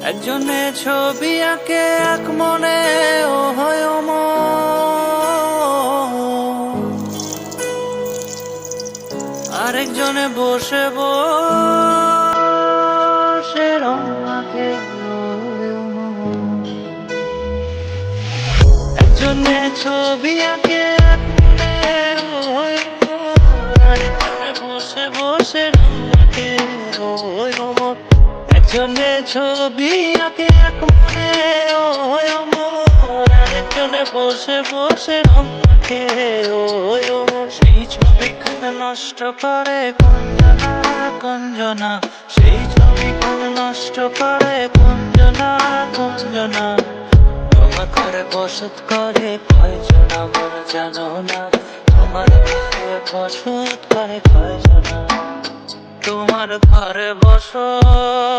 একজনে ছবি আঁকে এক মনে ও হয় আরেকজনে বসে বসে রং আঁকে একজনে ছবি আঁকে এক মনে ও হয় আরেকজনে বসে বসে রং আঁকে ও হয় একজনে ছবি আঁকে এক মনে ও হয় আরেকজনে বসে বসে রং আঁকে ও হয় সেই ছবিখানে নষ্ট করে কঞ্জনা কঞ্জনা সেই ছবিখানে নষ্ট করে কঞ্জনা কঞ্জনা তোমার ঘরে বসত করে কয়জন আমার জানো না তোমার ঘরে বসত করে কয়জন তোমার ঘরে বসত